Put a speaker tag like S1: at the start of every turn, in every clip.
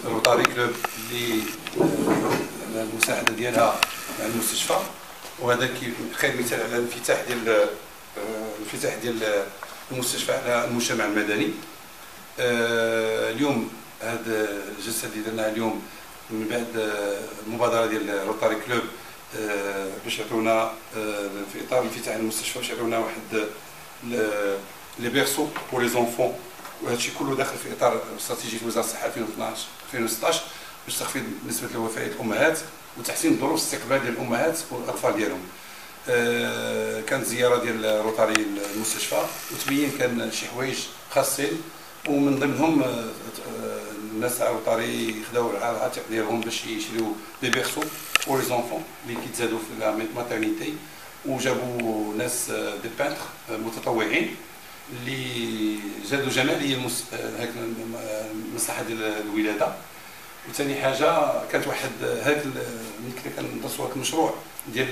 S1: روتاري كلوب اللي المساعده ديالها مع المستشفى، وهذا خير مثال على الانفتاح ديال المستشفى على المجتمع المدني. اليوم هذا الجلسه اللي درناها اليوم من بعد المبادره ديال روتاري كلوب باش يعطونا في اطار انفتاح المستشفى، باش يعطونا واحد لي بيرسو بور لي زونفون، وهذا الشيء كله داخل في اطار استراتيجيه وزاره الصحه 2012 باش تخفيض نسبه الوفيات الامهات وتحسين ظروف الاستقبال ديال الامهات والاطفال ديالهم. كانت زياره ديال روتاري المستشفى وتبين كان شي حوايج خاصين، ومن ضمنهم الناس تاع روتاري خداو العاتق ديالهم باش يشريو دي بيرسو بور لي زونفون اللي كيتزادوا في لا ماترنيتي، وجابوا ناس دي بانتر متطوعين اللي زادوا جماليه هاك المصلحه ديال الولاده. وثاني حاجه كانت واحد هاك ملي كنا كندرسوا هاك المشروع ديال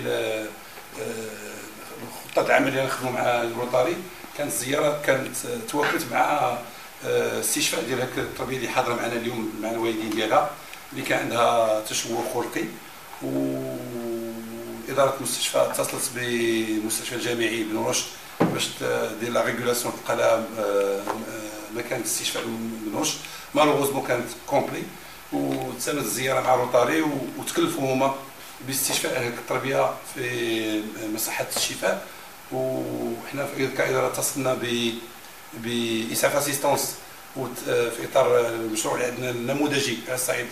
S1: الخطه العمليه اللي نخدموا مع الروتاري، كانت الزياره كانت توافقت مع استشفاء ديال هاك التربيه اللي حاضره معنا اليوم مع الوالدين ديالها اللي كان عندها تشوه خلقي، واداره المستشفى اتصلت بالمستشفى الجامعي بن رشد باش دير لا ريغولاسيون تلقى لها مكان استشفاء بن رشد. مالوغوزمون كانت كومبلي، وتسنت الزياره مع روتاري وتكلفوا هما باستشفاء هذيك التربيه في مصحه الشفاء. وحنا كاداره اتصلنا باسعاف اسيستونس في اطار المشروع اللي عندنا النموذجي على الصعيد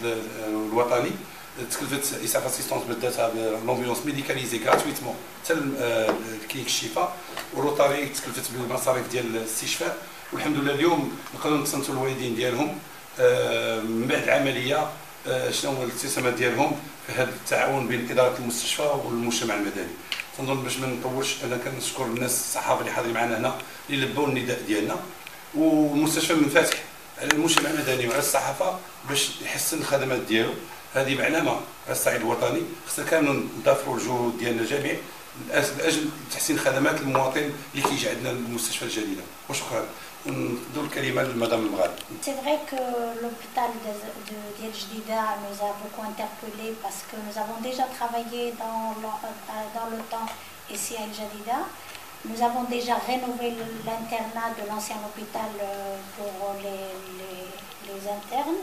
S1: الوطني. تكلفت اسعاف اسيستونس بداتها بلومبيلونس ميديكاليزي غراتويتمون حتى لكلينيك الشفاء، وروتاري تكلفت بالمصاريف ديال الاستشفاء. والحمد لله اليوم نقدروا نتصنتوا الوالدين ديالهم من بعد العمليه شنو هو الابتسامات ديالهم في هذا التعاون بين اداره المستشفى والمجتمع المدني. تنظن باش ما نطولش انا كنشكر الناس الصحافه اللي حاضرين معنا هنا اللي لبوا النداء ديالنا، والمستشفى منفتح على المجتمع المدني وعلى الصحافه باش يحسن الخدمات ديالو. هذه معلمه على الصعيد الوطني، خصنا كانوا نضافروا الجهود ديالنا جميع لاجل تحسين خدمات المواطن اللي كيجي عندنا المستشفى الجديده. وشكرا. ندور الكلمه لمدام المغرب.
S2: C'est vrai que l'hôpital de Jdida nous a beaucoup interpellés parce que nous avons déjà travaillé dans le temps ici à El Jadida. Nous avons déjà rénové l'internat de l'ancien hôpital pour les internes.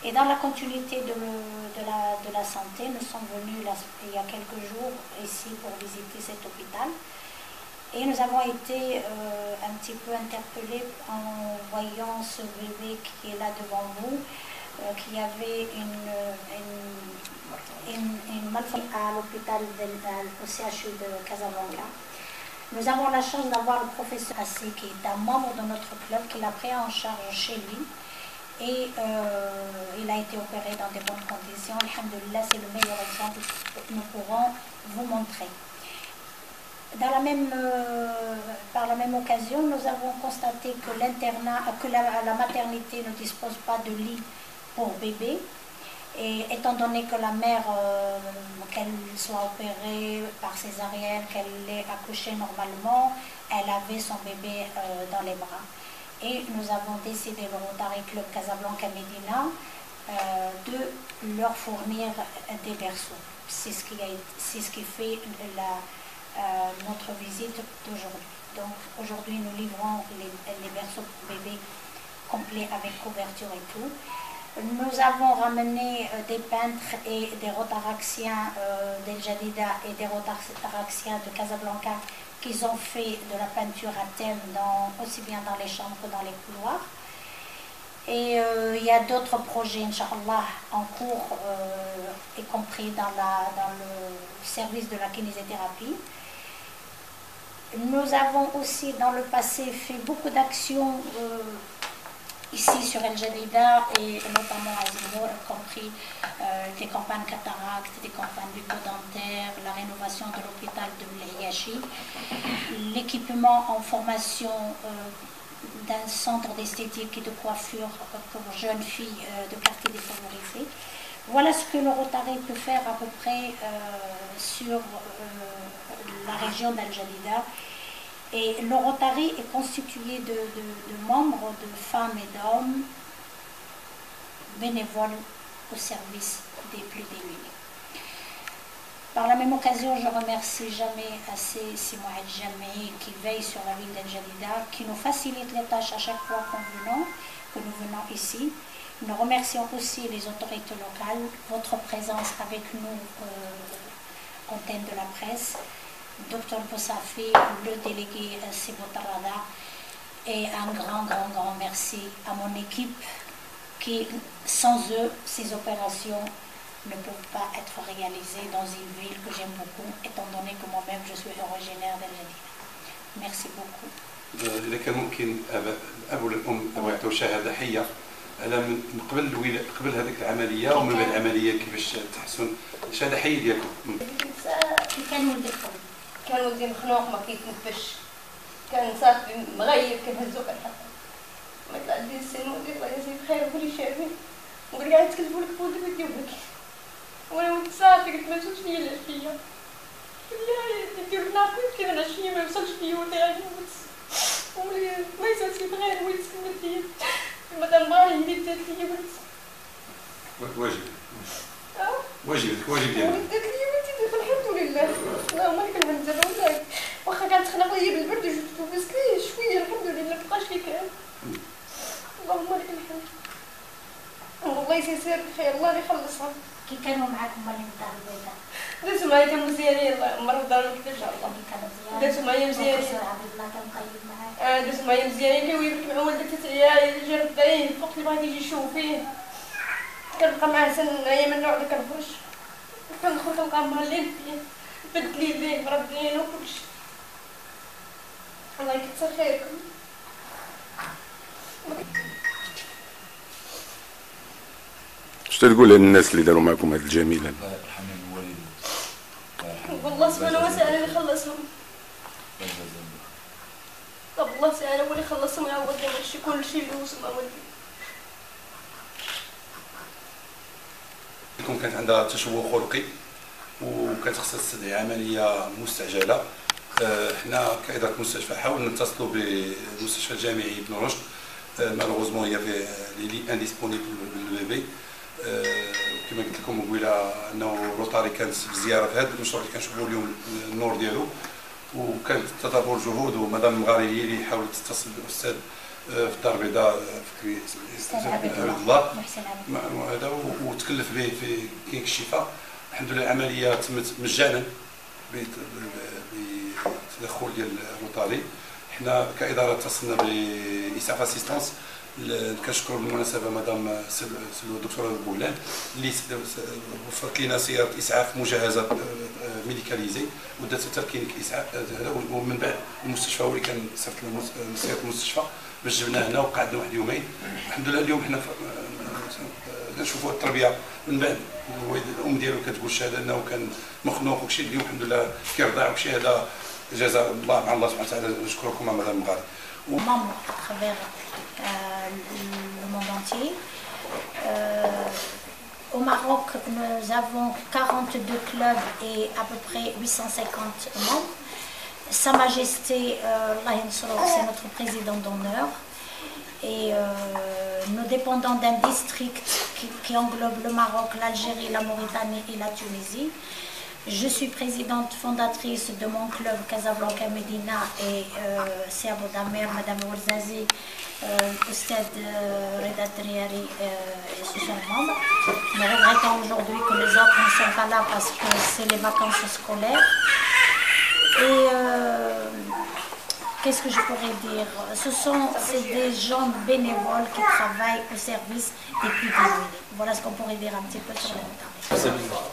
S2: Et dans la continuité de la santé, nous sommes venus il y a quelques jours ici pour visiter cet hôpital. Et nous avons été un petit peu interpellés en voyant ce bébé qui est là devant nous, qui avait une malformation à l'hôpital au CHU de Casablanca. Nous avons la chance d'avoir le professeur Assé, qui est un membre de notre club, qui l'a pris en charge chez lui. Et il a été opéré dans de bonnes conditions. Alhamdulillah, c'est le meilleur exemple que nous pourrons vous montrer. Par la même occasion, nous avons constaté que la maternité ne dispose pas de lit pour bébé. Et étant donné que la mère, qu'elle soit opérée par césarienne, qu'elle ait accouché normalement, elle avait son bébé dans les bras. Et nous avons décidé, le Rotary Club Casablanca Médina, de leur fournir des berceaux. C'est ce qui fait notre visite d'aujourd'hui. Donc aujourd'hui nous livrons les berceaux bébés complets avec couverture et tout. Nous avons ramené des peintres et des rotaraxiens d'El Jadida et des rotaraxiens de Casablanca qui ont fait de la peinture à thème aussi bien dans les chambres que dans les couloirs. Et il y a d'autres projets, Inch'Allah, en cours, y compris dans le service de la kinésithérapie. Nous avons aussi dans le passé fait beaucoup d'actions ici sur El Jadida et notamment à Zinour, y compris des campagnes cataractes, des campagnes bucco-dentaires, la rénovation de l'hôpital de Mliachi, l'équipement en formation d'un centre d'esthétique et de coiffure pour jeunes filles de quartiers défavorisés. Voilà ce que le Rotary peut faire à peu près sur la région d'Al Jadida. Et le Rotary est constitué de membres, de femmes et d'hommes bénévoles au service des plus démunis. Par la même occasion, je remercie jamais assez Simouad Jamei qui veille sur la ville d'El Jadida, qui nous facilite les tâches à chaque fois que nous venons ici. Nous remercions aussi les autorités locales, votre présence avec nous antenne de la presse, Dr Boussafi, le délégué Sebotarada, et un grand merci à mon équipe qui, sans eux, ces opérations ne peuvent pas être réalisées dans une ville que j'aime beaucoup, étant donné que moi-même je suis originaire d'El Jadida. Merci beaucoup.
S1: إذا كان ممكن أبو الأم أبغى يعطوا شهادة حية على من قبل هذيك العملية ومن بعد العملية كيفاش تحسن شهادة حية ديالكم.
S3: كان ولدي مخنوق ما كيتنفسش، كان صافي مغيب كنهزو كنحطو، ما طلع لي السن ولدي الله يجزيه بخير وكل شافي وقال لي غنتكلفوا لك بولدك ودي ولك، وانا ولد صافي قلت ما توش ليا العشية، قال لي ندير لنا كيف العشية ما يوصلش ليا وطيعني وملي ما يسالش بغير ولد سكنت ليا مادام باغي اللي دات ليا ولد واجب ديالك دات ليا ولد الحمد لله اللهم لك الحمد والله واخا كانت تخنق ليا بالبرد وجبتو بسكري شويه الحمد لله مبقاش لي كان اللهم لك الحمد والله يسير بخير الله اللي يخلصها.
S2: كي كانوا معاكم اللي من الدار البيضاء؟
S3: دازو معايا كانوا مزيانين مرة في دار البيضاء ان شاء الله. دازو معايا مزيانين.
S2: عبد الله كان طيب معاك.
S3: دازو معايا مزيانين اللي ويرك مع والدك تاع عيالي جا رداين الوقت اللي بغيت يجي يشوف فيه. كنبقى معاه سن ايام النوع اللي كنخرج. كندخل كنلقاه مهلين فيه. بدل لي يديه مربيين وكلشي. الله يكثر خيركم.
S4: اش تقول للناس اللي داروا معكم هذه الجميله؟
S5: الله يرحم الوالدين.
S3: والله سبحانه وتعالى اللي خلصهم. طب الله تعالى هو اللي خلصهم يعوض لنا هادشي كلشي اللي وصل والدي.
S1: كانت عندها تشوه خلقي وكانت خصها تستدعي عمليه مستعجله. حنا كاداره المستشفى حاولنا نتصلوا بالمستشفى الجامعي بن رشد، مالوغوزمون هي في لي انديسبونيبل بالبيبي. كما قلت لكم قبيله انه روتاري كانت في زياره في هذا المشروع اللي كنشوفوا اليوم النور ديالو، وكانت تتابع الجهود، ومدام المغاري هي اللي حاولت تتصل بالاستاذ في الدار البيضاء في عبد الله هذا وتكلف به في كلينيك الشفاء. الحمد لله العمليه تمت مجانا بتدخل ديال روتاري. حنا كاداره اتصلنا باسعاف اسيستانس. كنشكر بالمناسبه مدام الدكتوره بولان اللي وفرت لنا سياره اسعاف مجهزه ميديكاليزي ودات حتى كلينيك اسعاف هذا، ومن بعد المستشفى هو اللي كان صيفط لنا سياره المستشفى باش جبناه هنا وقعدنا واحد يومين. الحمد لله اليوم حنا كنشوفوا التربيه من بعد الام ديالو كتقول الشهاده انه كان مخنوق وكشي. اليوم الحمد لله كيرضع وكشي. هذا جزاء الله مع الله سبحانه وتعالى. نشكركم مدام المغاري.
S2: Membres à travers le monde entier. Au Maroc, nous avons 42 clubs et à peu près 850 membres. Sa Majesté, c'est notre président d'honneur. Et nous dépendons d'un district qui englobe le Maroc, l'Algérie, la Mauritanie et la Tunisie. Je suis présidente fondatrice de mon club Casablanca Medina et c'est Abou Damer, Madame Ouarzazi, Oustad Reda Driari et ce sont membres. Nous regrettons aujourd'hui que les autres ne sont pas là parce que c'est les vacances scolaires. Et qu'est-ce que je pourrais dire? C'est des gens bénévoles qui travaillent au service des plus démunis. Voilà ce qu'on pourrait dire un petit peu sur le Montaré.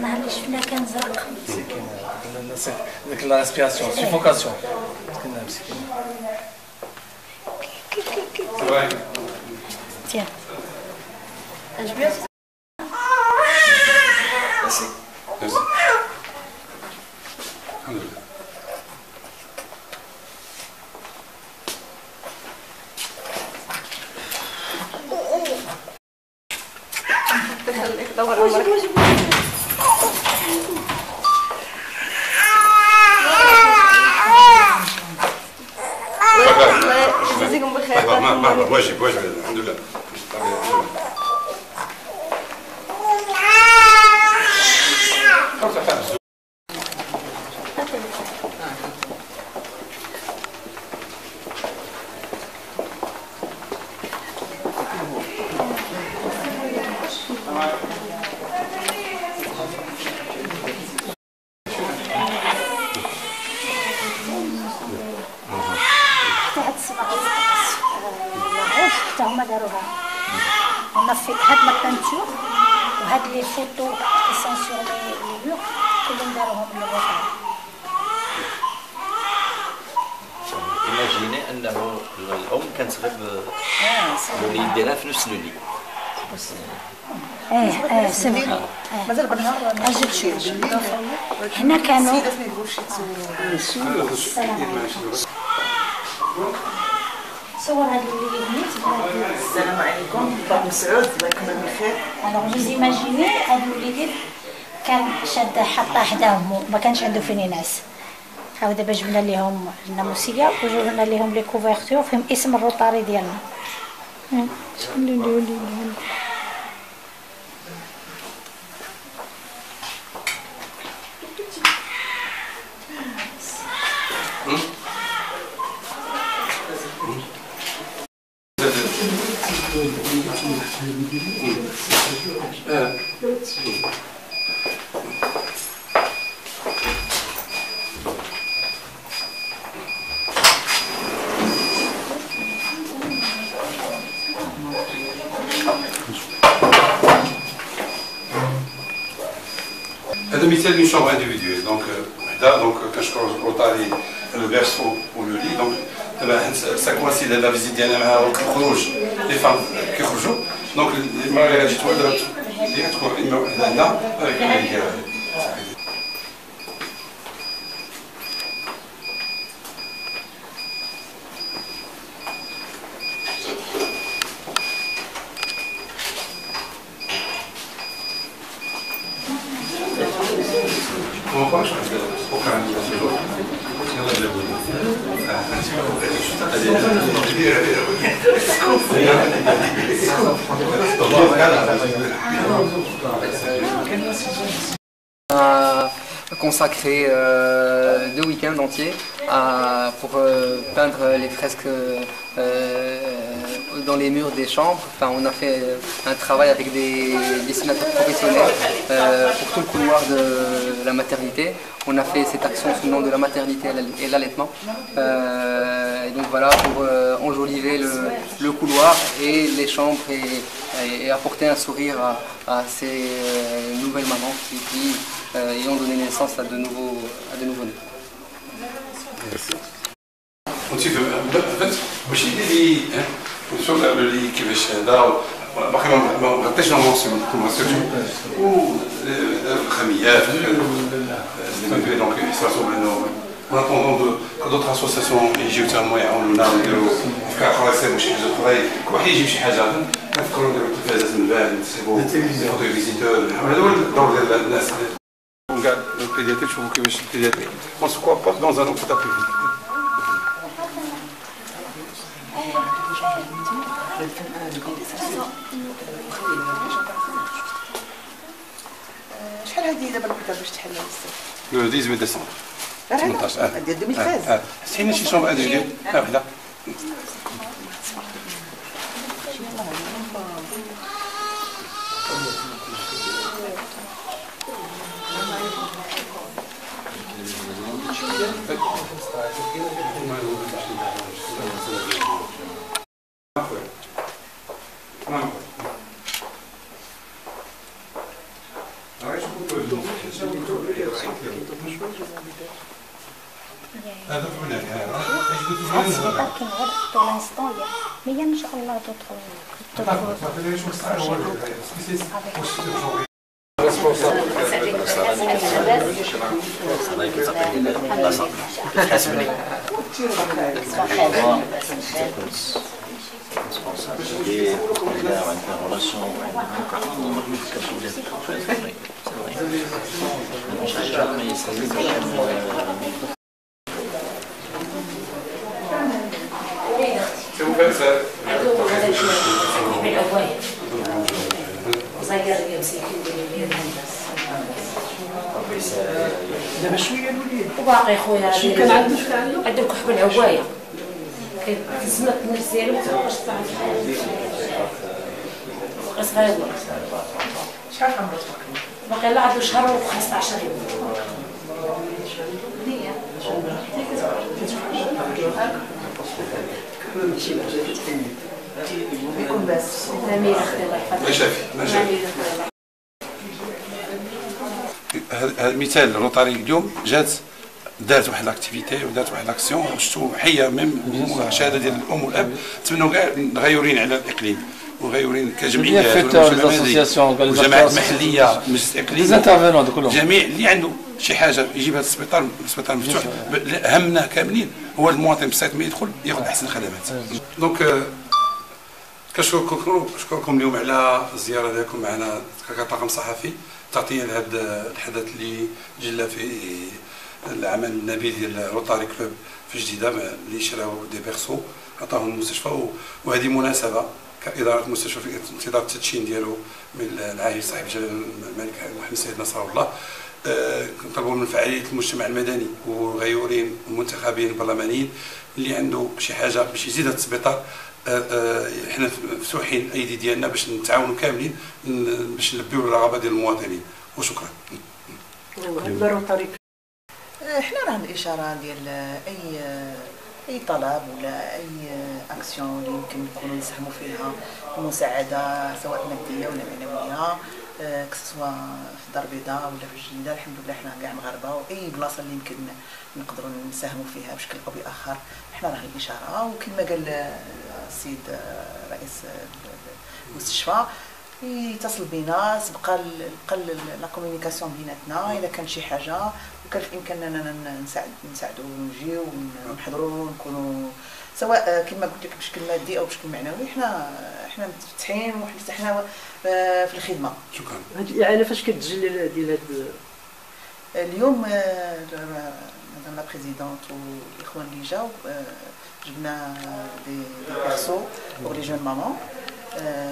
S2: معليش فينا كان زرق
S6: ديك لا ريسبيراسيون سيفوكاسيون كنا مسكين.
S2: Tiens.
S3: يجزيكم بخير.
S1: مرحبا واجب الحمد لله.
S2: On a fait la peinture, les photos qui sont sur les murs,
S5: Imaginez أنه الأم كانت غير الوليد ديالها في نفس الليل.
S2: سمع مازال بالنهار اجل شي هنا كانوا صور هذه اللي
S7: السلام عليكم بابا مسعود الله يكون بخير.
S2: الوغ جو زيماجيني هاد الوليدين كان شاد حطاه حداهم ما كانش عنده فين ينعس. هاو دابا جبنا ليهم الناموسيه وجبنا ليهم لي كوفرتور فيهم اسم الروطاري ديالنا. شكون اللي ولي
S1: هذا مثال d'une chambre individuelle. Donc كنشكروا الروطاري le berceau ou le lit. Donc ça coïncide la visite ديالنا مع الخروج لي فام كيخرجوا. دونك المرة اللي غادي تولد اللي غتكون هنا
S8: consacré 2 week-ends entiers pour peindre les fresques dans les murs des chambres. Enfin, on a fait un travail avec des dessinateurs professionnels pour tout le couloir de la maternité. On a fait cette action sous le nom de la maternité et l'allaitement. Et donc voilà, pour enjoliver le couloir et les chambres et apporter un sourire à ces nouvelles mamans qui ayant donné naissance à de nouveaux-nés.
S1: واش اللي شوف اللي كيفاش هذا باقي ما غطيش المونسيون والخميات دونك يحسوا بانه en attendant que d'autres associations يجيو حتى هما يعاونونا ويديروا افكار اخرى يصيبوا شي حاجه اخرى كل واحد يجيب شي حاجه كنفكروا نديروا التلفازات من بعد نسيبوا فوتو فيزيتور هذا هو الدور ديال الناس كاع البيدياتري تشوفوا كيفاش البيدياتري on se comporte dans un hôpital public.
S7: شحال هذه دابا البيضه باش تحل
S1: لو 18 ديسمبر
S7: 18 ديال 2013
S1: حسينا شي شومبر ادويه وحده
S2: pour l'instant, mais il y a Inch'Allah d'autres
S1: C'est ترانسفير
S7: دابا شويه الوليد
S9: وباقي خويا
S7: شنو كان عنده شكون عنده
S9: عندهم كحب الهوايه كتسمى النفس ديالو ما تبقاش تعرف بقى صغير
S7: شحال عمرك
S9: باقي لا عنده شهر و15 يوم
S7: يكون باس
S9: امين اختي الله يحفظك
S1: ما شافي ما شافي. هذا مثال روتاري اليوم جات دارت واحد لاكتيفيتي ودارت واحد لاكسيون شفتو حيه ميم شهاده ديال الام والاب نتمنوا كاع غيورين على الاقليم وغيورين كجمعيات وجماعات محليه مجلس اقليمي جميع اللي عنده شي حاجه يجيب هذا السبيطار مفتوح. همنا كاملين هو المواطن بسيط ما يدخل ياخذ احسن الخدمات. دونك كنشكركم اليوم على الزياره ديالكم معنا كطاقم صحفي تغطيه لهذا الحدث اللي جلى فيه العمل النبيل ديال روتاري كلوب في جديده اللي شراو دي بيرسو عطاهم المستشفى. وهذه مناسبه كاداره المستشفى في انتظار التدشين ديالو من العاهل صاحب جلاله الملك محمد سيد نصر الله. كنطلبوا من فعاليه المجتمع المدني والغيورين والمنتخبين البرلمانيين اللي عنده شي حاجه باش يزيد هذا السبيطار. احنا مفتوحين الايدي ديالنا باش نتعاونوا كاملين باش نلبيو الرغبه ديال المواطنين. وشكرا.
S7: احنا راه الاشاره ديال اي طلب ولا اي اكسيون اللي يمكن نكونوا نساهموا فيها مساعده سواء ماديه ولا معنويه كسوا في الدار البيضاء ولا في الجديده. الحمد لله حنا كاع مغاربه واي بلاصه اللي يمكن نقدروا نساهموا فيها بشكل او باخر حنا راه الاشاره. وكما قال السيد رئيس المستشفى يتصل بينا سبق لا كومونيكاسيون بيناتنا الا كان شي حاجه وكان في امكاننا نساعدوا ونجيو ونحضروا ونكونوا سواء كما قلت لك بشكل مادي او بشكل معنوي. حنا مفتحين وحنا في الخدمه.
S1: شكرا.
S10: هاد الاعانه فاش كتجي ديال هاد
S7: اليوم مدام لا بريزيدونت والاخوان اللي جاو جبنا دي بيرسو بور لي جون مامون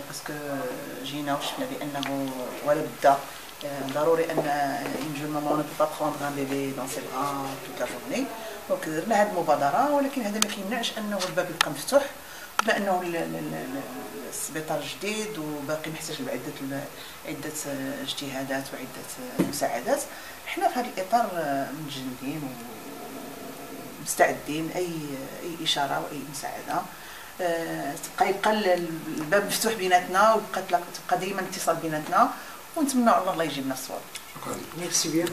S7: باسكو جينا وشفنا بانه ولا بدا ضروري ان une jeune maman ne peut pas prendre un bébé dans ses bras toute la journée. دونك درنا هذه المبادره ولكن هذا ما كيمنعش انه الباب يبقى مفتوح بما انه السبيطار جديد وباقي محتاج لعده اجتهادات وعده مساعدات. حنا في هذا الاطار متجندين ومستعدين اي اشاره واي مساعده. يبقى الباب مفتوح بيناتنا وتبقى دائما اتصال بيناتنا ونتمنى الله يجيب لنا الصواب.
S1: شكرا.
S10: ميرسي بيان.